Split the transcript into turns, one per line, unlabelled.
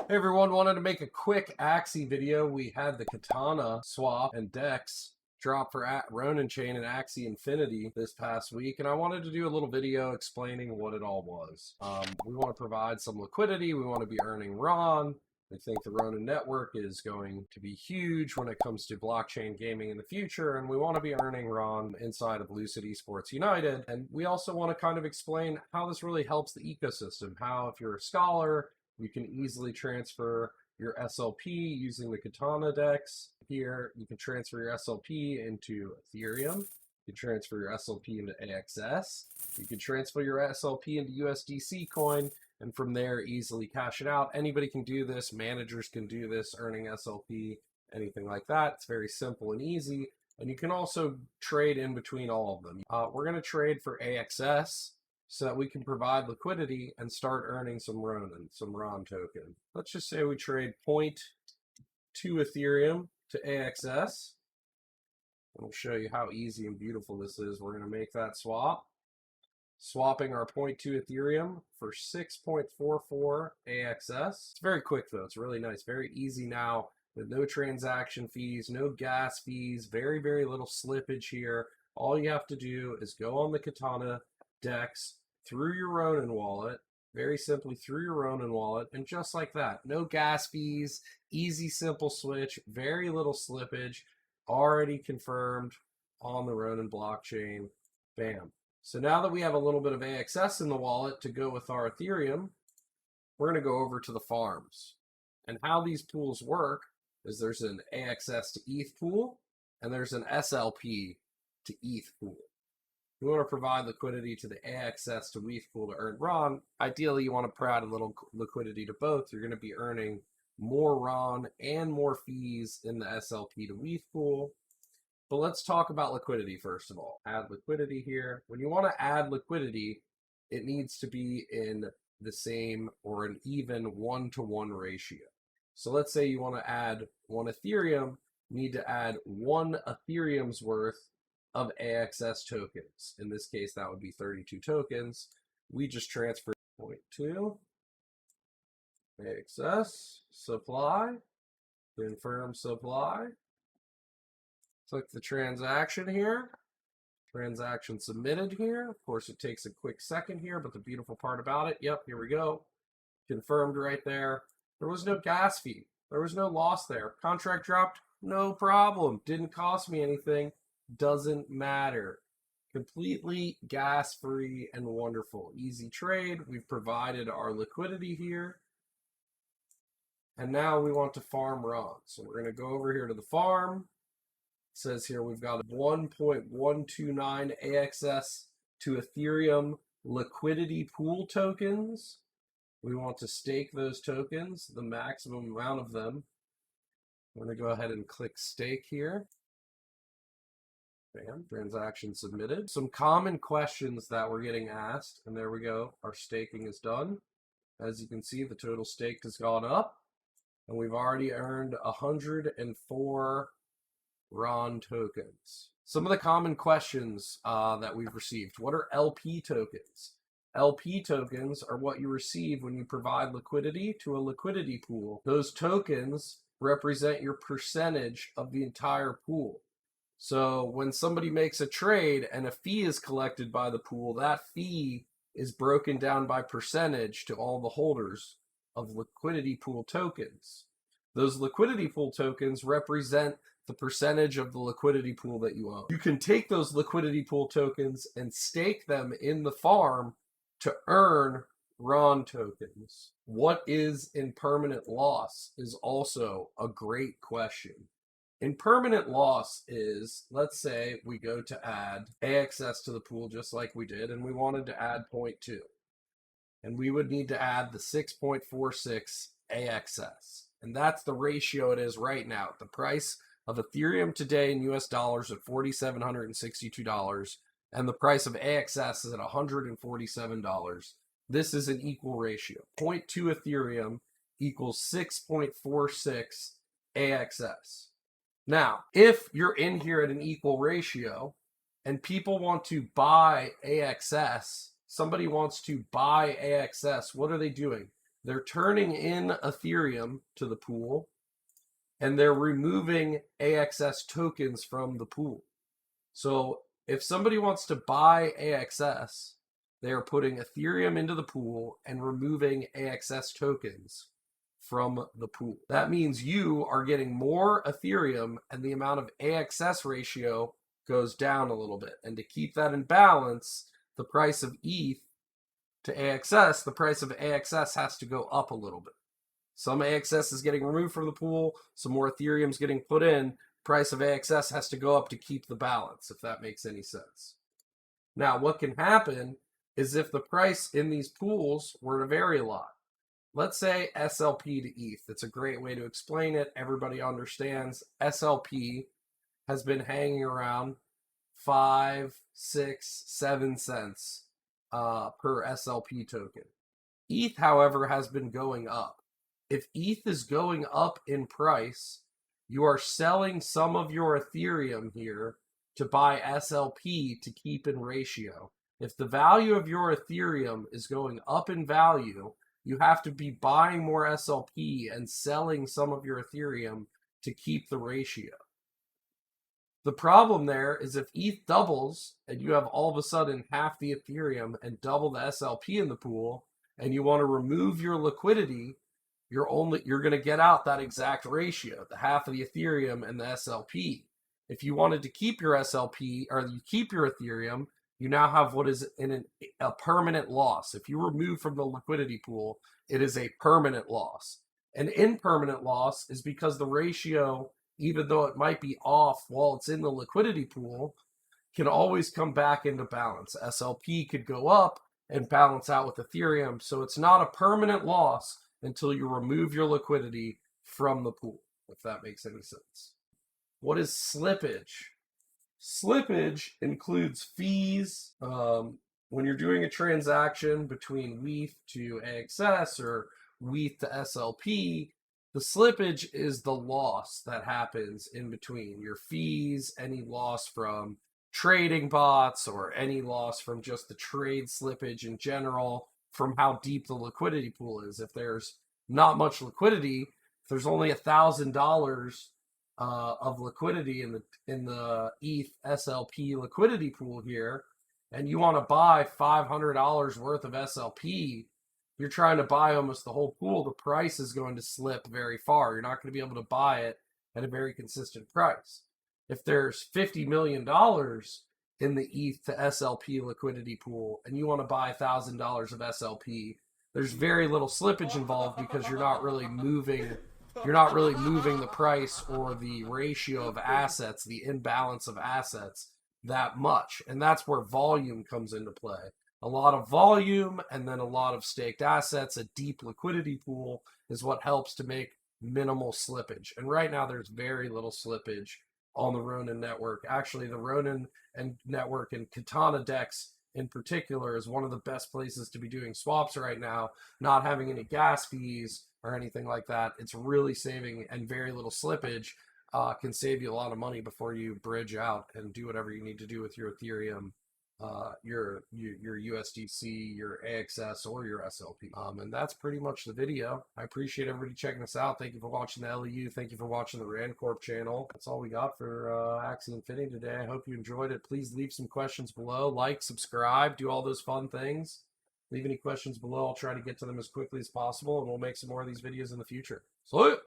Hey everyone, wanted to make a quick Axie video. We had the Katana swap and Dex drop for Ronin Chain and Axie Infinity this past week, and I wanted to do a little video explaining what it all was. We want to provide some liquidity. We want to be earning RON. We think the Ronin network is going to be huge when it comes to blockchain gaming in the future, and we want to be earning RON inside of Lucid Esports United. And we also want to kind of explain how this really helps the ecosystem, how if you're a scholar, you can easily transfer your SLP using the Katana Dex. Here, you can transfer your SLP into Ethereum. You can transfer your SLP into AXS. You can transfer your SLP into USDC coin, and from there, easily cash it out. Anybody can do this. Managers can do this, earning SLP, anything like that. It's very simple and easy. And you can also trade in between all of them. We're going to trade for AXS, so that we can provide liquidity and start earning some Ronin, some RON token. Let's just say we trade 0.2 Ethereum to AXS. And we'll show you how easy and beautiful this is. We're going to make that swap. Swapping our 0.2 Ethereum for 6.44 AXS. It's very quick though. It's really nice. Very easy now with no transaction fees, no gas fees, very, very little slippage here. All you have to do is go on the Katana Dex through your Ronin wallet, very simply through your Ronin wallet, and just like that, no gas fees, easy, simple switch, very little slippage, already confirmed on the Ronin blockchain. Bam. So now that we have a little bit of AXS in the wallet to go with our Ethereum, we're going to go over to the farms. And how these pools work is there's an AXS to ETH pool, and there's an SLP to ETH pool. You want to provide liquidity to the AXS to ETH pool to earn RON. Ideally, you want to provide a little liquidity to both. You're going to be earning more RON and more fees in the SLP to ETH pool. But let's talk about liquidity first of all. Add liquidity here. When you want to add liquidity, it needs to be in the same or an even 1-to-1 ratio. So let's say you want to add 1 Ethereum, you need to add 1 Ethereum's worth of AXS tokens. In this case, that would be 32 tokens. We just transferred 0.2 AXS supply, confirm supply. Click the transaction here. Transaction submitted here. Of course, it takes a quick second here, but the beautiful part about it, yep, here we go. Confirmed right there. There was no gas fee. There was no loss there. Contract dropped, no problem. Didn't cost me anything. Doesn't matter. Completely gas-free and wonderful. Easy trade. We've provided our liquidity here. And now we want to farm RON. So we're going to go over here to the farm. It says here we've got 1.129 AXS to Ethereum liquidity pool tokens. We want to stake those tokens, the maximum amount of them. I'm going to go ahead and click stake here. Bam, transaction submitted. Some common questions that we're getting asked, and there we go. Our staking is done. As you can see, the total staked has gone up, and we've already earned 104 RON tokens. Some of the common questions that we've received. What are LP tokens? LP tokens are what you receive when you provide liquidity to a liquidity pool. Those tokens represent your percentage of the entire pool. So when somebody makes a trade and a fee is collected by the pool, that fee is broken down by percentage to all the holders of liquidity pool tokens. Those liquidity pool tokens represent the percentage of the liquidity pool that you own. You can take those liquidity pool tokens and stake them in the farm to earn RON tokens. What is impermanent loss is also a great question. Impermanent loss is, let's say we go to add AXS to the pool just like we did, and we wanted to add 0.2. And we would need to add the 6.46 AXS. And that's the ratio it is right now. The price of Ethereum today in US dollars at $4,762, and the price of AXS is at $147. This is an equal ratio. 0.2 Ethereum equals 6.46 AXS. Now, if you're in here at an equal ratio and people want to buy AXS, somebody wants to buy AXS, what are they doing? they're turning in Ethereum to the pool, and they're removing AXS tokens from the pool. So if somebody wants to buy AXS, they are putting Ethereum into the pool and removing AXS tokens from the pool. That means you are getting more Ethereum, and the amount of AXS ratio goes down a little bit. And to keep that in balance, the price of ETH to AXS, the price of AXS has to go up a little bit. Some AXS is getting removed from the pool, some more Ethereum is getting put in. Price of AXS has to go up to keep the balance, if that makes any sense. Now, what can happen is if the price in these pools were to vary a lot. Let's say SLP to ETH. It's a great way to explain it. Everybody understands SLP has been hanging around 5, 6, 7 cents per SLP token. ETH, however, has been going up. If ETH is going up in price, you are selling some of your Ethereum here to buy SLP to keep in ratio. If the value of your Ethereum is going up in value, you have to be buying more SLP and selling some of your Ethereum to keep the ratio. The problem there is if ETH doubles and you have all of a sudden half the Ethereum and double the SLP in the pool, and you want to remove your liquidity, you're going to get out that exact ratio, the half of the Ethereum and the SLP. If you wanted to keep your SLP or you keep your Ethereum, you now have what is a permanent loss. If you remove from the liquidity pool, it is a permanent loss. An impermanent loss is because the ratio, even though it might be off while it's in the liquidity pool, can always come back into balance. SLP could go up and balance out with Ethereum. So it's not a permanent loss until you remove your liquidity from the pool, if that makes any sense. What is slippage? Slippage includes fees. When you're doing a transaction between WETH to AXS or WETH to SLP, the slippage is the loss that happens in between. Your fees, any loss from trading bots, or any loss from just the trade slippage in general, from how deep the liquidity pool is. If there's not much liquidity, if there's only $1,000 of liquidity in the ETH SLP liquidity pool here, and you want to buy $500 worth of SLP, you're trying to buy almost the whole pool, the price is going to slip very far. You're not going to be able to buy it at a very consistent price. If there's $50 million in the ETH to SLP liquidity pool and you want to buy $1,000 of SLP, there's very little slippage involved because you're not really moving the price or the ratio of assets, the imbalance of assets that much. And that's where volume comes into play. A lot of volume and then a lot of staked assets, a deep liquidity pool is what helps to make minimal slippage. And right now there's very little slippage on the Ronin network. Actually, the Ronin and network and Katana Dex in particular is one of the best places to be doing swaps right now, not having any gas fees or anything like that. It's really saving, and very little slippage can save you a lot of money before you bridge out and do whatever you need to do with your Ethereum, your USDC, your AXS, or your SLP. And that's pretty much the video. I appreciate everybody checking us out. Thank you for watching the LEU. Thank you for watching the Randcorp channel. That's all we got for Axie Infinity today. I hope you enjoyed it. Please leave some questions below. Like, subscribe, do all those fun things. Leave any questions below. I'll try to get to them as quickly as possible, and we'll make some more of these videos in the future. See ya!